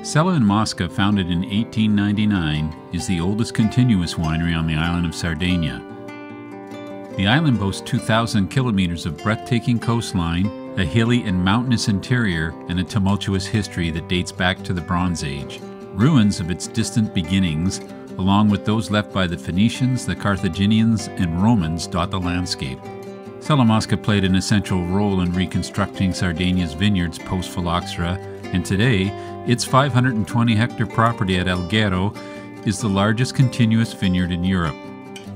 Sella Mosca, founded in 1899, is the oldest continuous winery on the island of Sardegna. The island boasts 2,000 kilometers of breathtaking coastline, a hilly and mountainous interior, and a tumultuous history that dates back to the Bronze Age. Ruins of its distant beginnings, along with those left by the Phoenicians, the Carthaginians, and Romans, dot the landscape. Sella Mosca played an essential role in reconstructing Sardegna's vineyards post-phylloxera, and today, its 520-hectare property at Alghero is the largest continuous vineyard in Europe.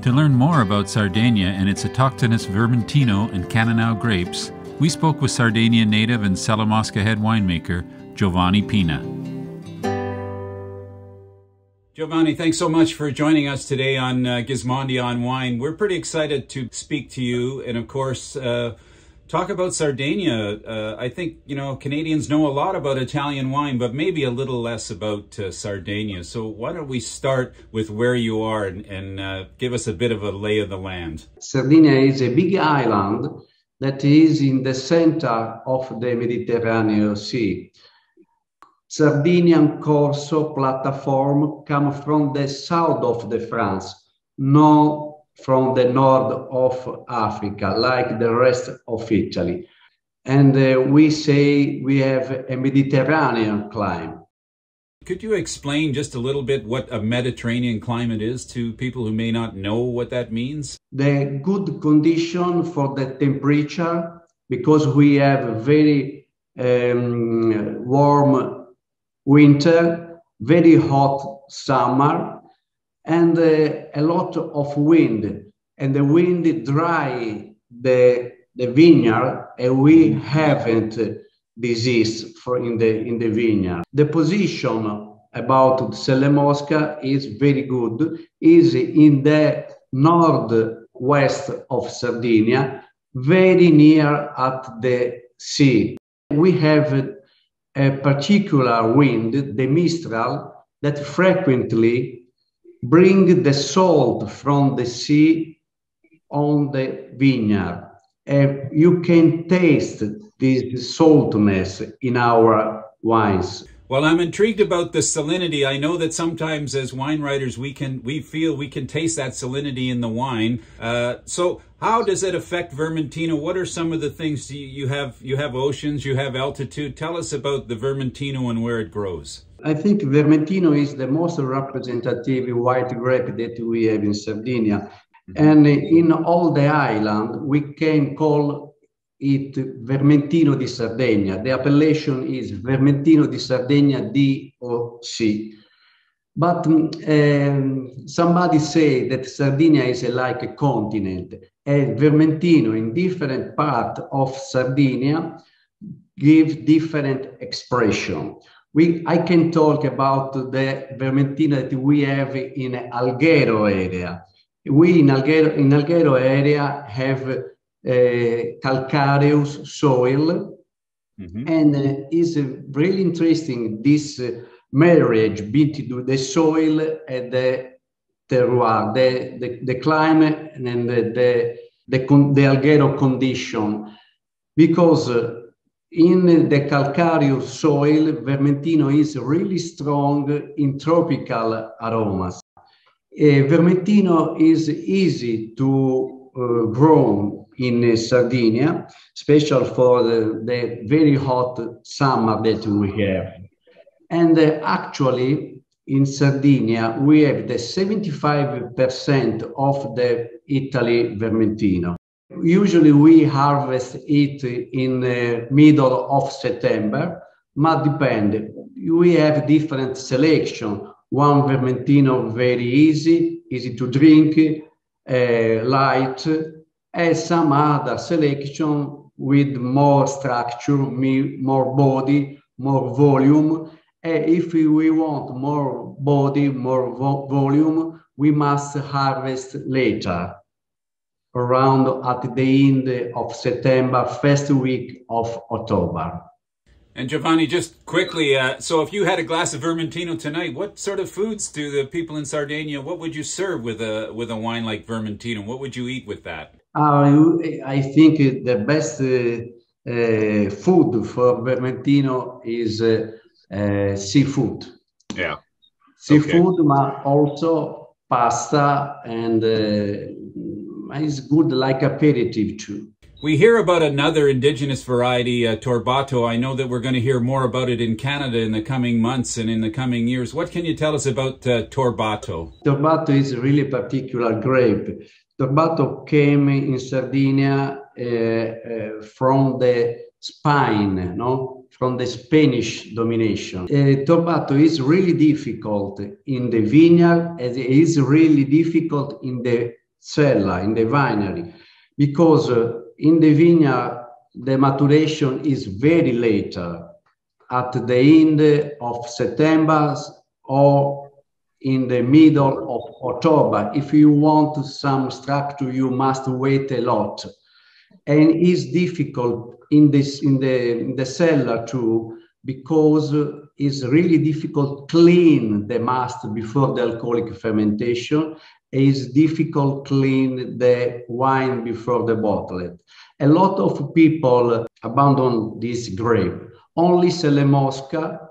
To learn more about Sardegna and its autochthonous vermentino and cannonau grapes, we spoke with Sardinia native and Sella Mosca head winemaker, Giovanni Pinna. Giovanni, thanks so much for joining us today on Gismondi on Wine. We're pretty excited to speak to you and, of course, talk about Sardegna. I think, Canadians know a lot about Italian wine, but maybe a little less about Sardegna. So why don't we start with where you are and give us a bit of a lay of the land. Sardinia is a big island that is in the center of the Mediterranean Sea. Sardinian Corso platform come from the south of the France, not from the north of Africa, like the rest of Italy. And we say we have a Mediterranean climate. Could you explain just a little bit what a Mediterranean climate is to people who may not know what that means? The good condition for the temperature, because we have a very warm winter, very hot summer, and a lot of wind. And the wind dry the vineyard, and we haven't disease in the vineyard. The position about Sella Mosca is very good, is in the northwest of Sardinia, very near at the sea. We have a particular wind, the Mistral, that frequently bring the salt from the sea on the vineyard. You can taste this saltiness in our wines. Well, I'm intrigued about the salinity. I know that sometimes as wine writers, we feel we can taste that salinity in the wine. So how does it affect Vermentino? What are some of the things you have? You have oceans, you have altitude. Tell us about the Vermentino and where it grows. I think Vermentino is the most representative white grape that we have in Sardinia. And in all the island, we can call it Vermentino di Sardegna. The appellation is Vermentino di Sardegna DOC. But somebody say that Sardinia is like a continent, and Vermentino in different parts of Sardinia give different expression. I can talk about the Vermentino that we have in Alghero area. We in Alghero area have calcareous soil, and is really interesting this marriage between the soil and the terroir, the climate and the Alghero condition, because in the calcareous soil, Vermentino is really strong in tropical aromas. Vermentino is easy to grow in Sardinia, especially for the very hot summer that we have. And actually, in Sardinia, we have the 75% of the Italy Vermentino. Usually we harvest it in the middle of September, but depend. We have different selection. One Vermentino very easy to drink, light, and some other selection with more structure, more body, more volume. If we want more body, more volume, we must harvest later, around at the end of September, first week of October. And Giovanni, just quickly, so if you had a glass of Vermentino tonight, what sort of foods do the people in Sardinia, what would you serve with a wine like Vermentino? What would you eat with that? I think the best food for Vermentino is seafood. Yeah. Seafood, but also pasta, and it's good like aperitif too. We hear about another indigenous variety, torbato. I know that we're going to hear more about it in Canada in the coming months and in the coming years. What can you tell us about torbato? Torbato is a really particular grape. Torbato came in Sardinia from the Spain, from the Spanish domination. Torbato is really difficult in the vineyard, and it is really difficult in the Sella, in the winery, because in the vineyard, the maturation is very later, at the end of September or in the middle of October. If you want some structure, you must wait a lot. And it's difficult in the cellar too, because it's really difficult to clean the mast before the alcoholic fermentation. It's difficult to clean the wine before the bottle. A lot of people abandon this grape. Only Sella Mosca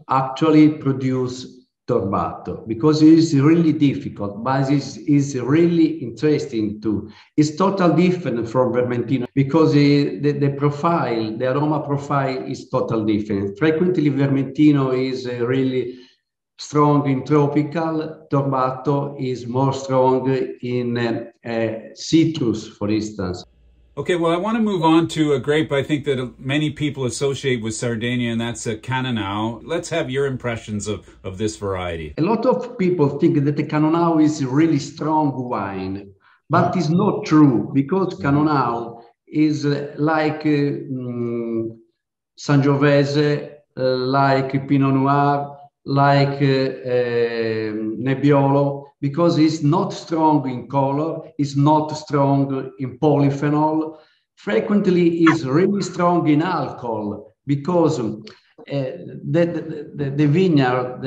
actually produce torbato, because it is really difficult, but it is really interesting too. It's totally different from vermentino, because the profile, the aroma profile is totally different. Frequently, vermentino is really strong in tropical. Torbato is more strong in citrus, for instance. Okay, well, I want to move on to a grape I think that many people associate with Sardinia, and that's a cannonau. Let's have your impressions of this variety. A lot of people think that the cannonau is a really strong wine, but it's not true, because cannonau is like Sangiovese, like Pinot Noir, like Nebbiolo, because it's not strong in color, it's not strong in polyphenol. Frequently is really strong in alcohol, because the vineyard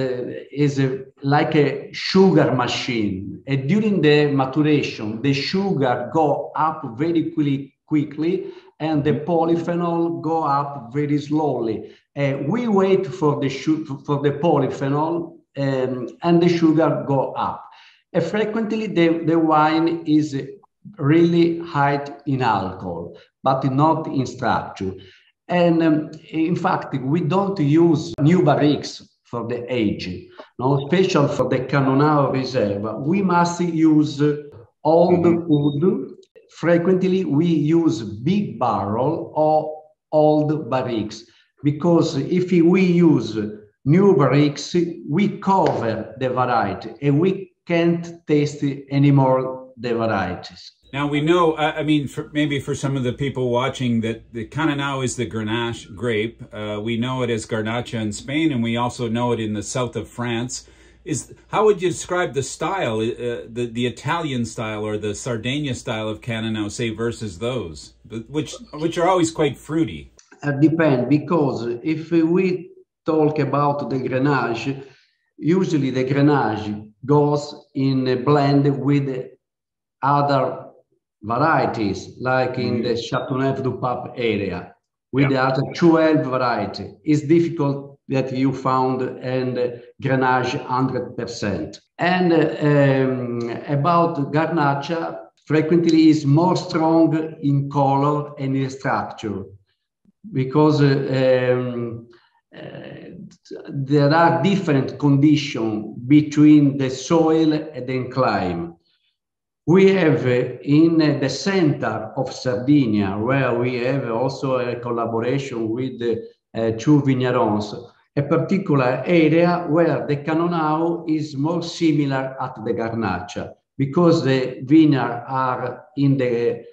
is like a sugar machine. And during the maturation, the sugar go up very quickly, and the polyphenol go up very slowly. We wait for the polyphenol, and the sugar go up. Frequently, the wine is really high in alcohol, but not in structure. And in fact, we don't use new barriques for the aging, special for the Cannonau Reserve. We must use old wood. Frequently, we use big barrel or old barriques, because if we use new barriques, we cover the variety, and we can't taste anymore the varieties. Now we know, I mean, maybe for some of the people watching, that the Cannonau is the Grenache grape. We know it as Garnacha in Spain, and we also know it in the south of France. How would you describe the style, the Italian style or the Sardegna style of Cannonau, say, versus those, which are always quite fruity? Depends, because if we talk about the Grenache, usually the Grenache goes in a blend with other varieties, like in the Châteauneuf-du-Pape area, with the other 12 varieties. It's difficult that you found and Grenache 100%. And about Garnacha, frequently is more strong in color and in structure, because there are different conditions between the soil and the climate. We have in the center of Sardinia, where we have also a collaboration with two vineyards, a particular area where the Cannonau is more similar at the Garnacha, because the vineyards are in the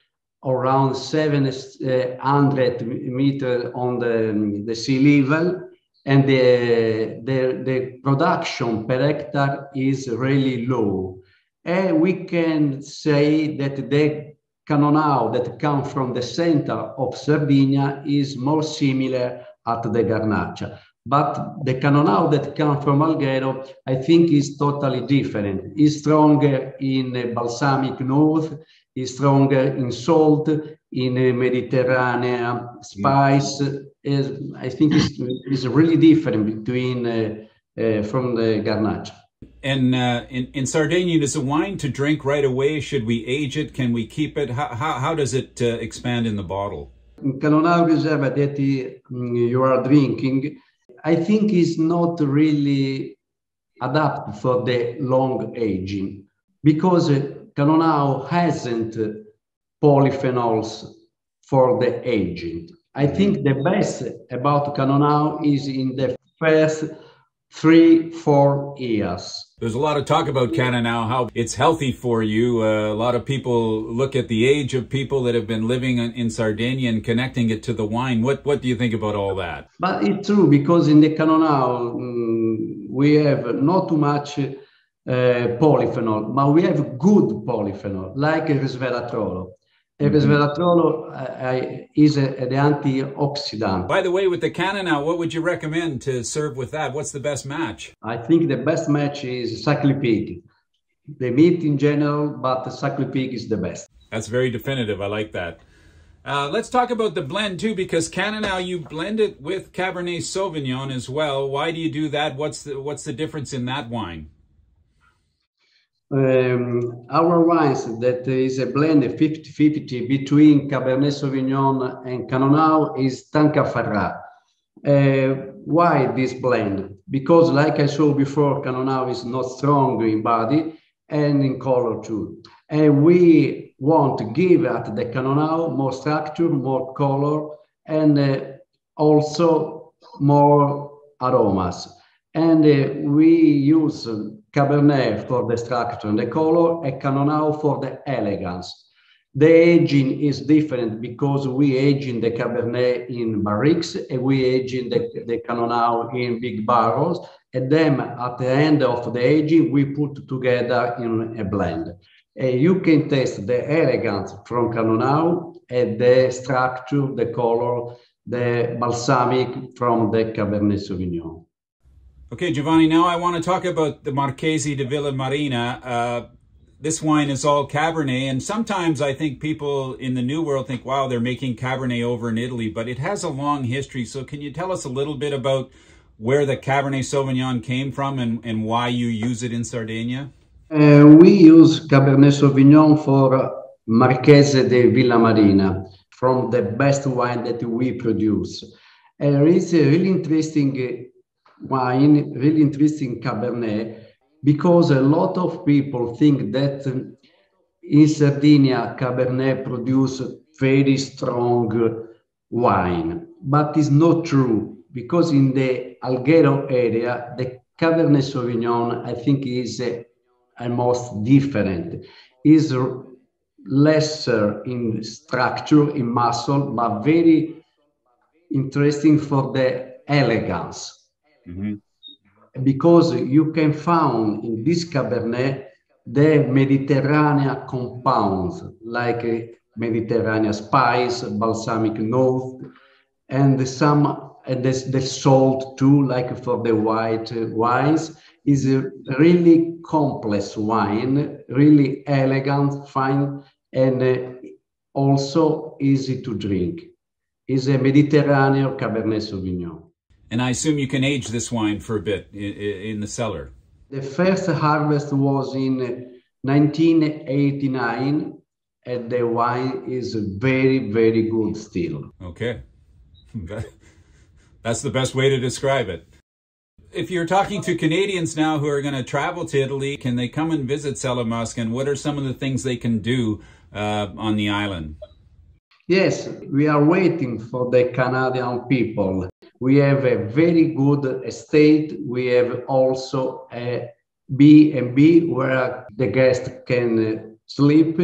around 700 meters on the sea level, and the production per hectare is really low. And we can say that the Cannonau that comes from the center of Sardinia is more similar at the Garnacha. But the Cannonau that comes from Alghero, I think, is totally different. It's stronger in balsamic note, is stronger in salt, in Mediterranean spice, I think is really different between from the Garnacha. And in Sardinia, is a wine to drink right away? Should we age it? Can we keep it? How does it expand in the bottle? In cannonau reserve that you are drinking, I think is not really adapted for the long aging, because cannonau hasn't polyphenols for the aging. I think the best about cannonau is in the first 3-4 years. There's a lot of talk about cannonau, how it's healthy for you. A lot of people look at the age of people that have been living in Sardinia and connecting it to the wine. What do you think about all that? But it's true, because in the cannonau we have not too much polyphenol, but we have good polyphenol, like resveratrolo. Resveratrolo is the antioxidant. By the way, with the cannonau, what would you recommend to serve with that? What's the best match? I think the best match is sacred pig. The meat in general, but the sacred pig is the best. That's very definitive. I like that. Let's talk about the blend too, because cannonau, you blend it with Cabernet Sauvignon as well. Why do you do that? What's the difference in that wine? Our wines, that is a blend 50-50 between Cabernet Sauvignon and Cannonau, is Tancafarra. Why this blend? Because, like I saw before, Cannonau is not strong in body and in color too. And we want to give at the Cannonau more structure, more color, and also more aromas. And we use Cabernet for the structure and the color, and Cannonau for the elegance. The aging is different because we age in the Cabernet in barriques and we age in the Cannonau in big barrels. And then at the end of the aging, we put together in a blend. You can taste the elegance from Cannonau and the structure, the color, the balsamic from the Cabernet Sauvignon. Okay, Giovanni, now I want to talk about the Marchesi di Villamarina. This wine is all Cabernet, and sometimes I think people in the New World think, wow, they're making Cabernet over in Italy, but it has a long history. So can you tell us a little bit about where the Cabernet Sauvignon came from and why you use it in Sardinia? We use Cabernet Sauvignon for Marchese di Villamarina, from the best wine that we produce. It's a really interesting wine, really interesting Cabernet, because a lot of people think that in Sardinia Cabernet produce very strong wine, but it's not true, because in the Alghero area the Cabernet Sauvignon, I think, is almost different. Is lesser in structure, in muscle, but very interesting for the elegance. Mm-hmm. Because you can find in this Cabernet the Mediterranean compounds, like Mediterranean spice, balsamic note, and the salt too, like for the white wines. Is a really complex wine, really elegant, fine, and also easy to drink. Is a Mediterranean Cabernet Sauvignon. And I assume you can age this wine for a bit in the cellar. The first harvest was in 1989, and the wine is very, very good still. Okay. That's the best way to describe it. If you're talking to Canadians now who are going to travel to Italy, can they come and visit Sella Mosca, and what are some of the things they can do on the island? Yes, we are waiting for the Canadian people. We have a very good estate. We have also a B&B where the guest can sleep.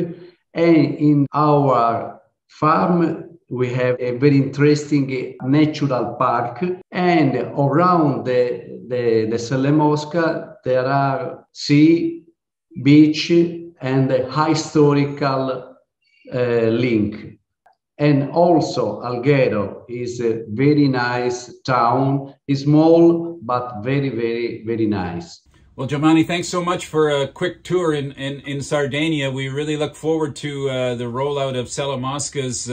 And in our farm, we have a very interesting natural park. And around the Sella Mosca, there are sea, beach, and a historical link. And also Alghero is a very nice town. It's small, but very, very, very nice. Well, Giovanni, thanks so much for a quick tour in Sardinia. We really look forward to the rollout of Sella Mosca's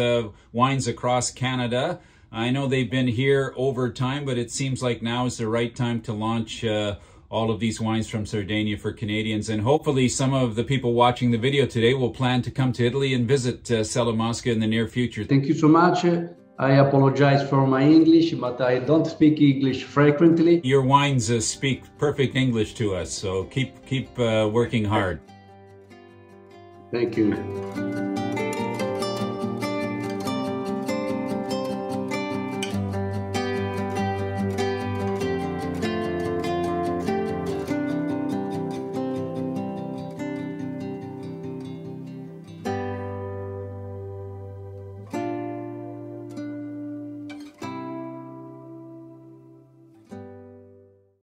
wines across Canada. I know they've been here over time, but it seems like now is the right time to launch all of these wines from Sardinia for Canadians. And hopefully some of the people watching the video today will plan to come to Italy and visit Sella Mosca in the near future. Thank you so much. I apologize for my English, but I don't speak English frequently. Your wines speak perfect English to us, so keep working hard. Thank you.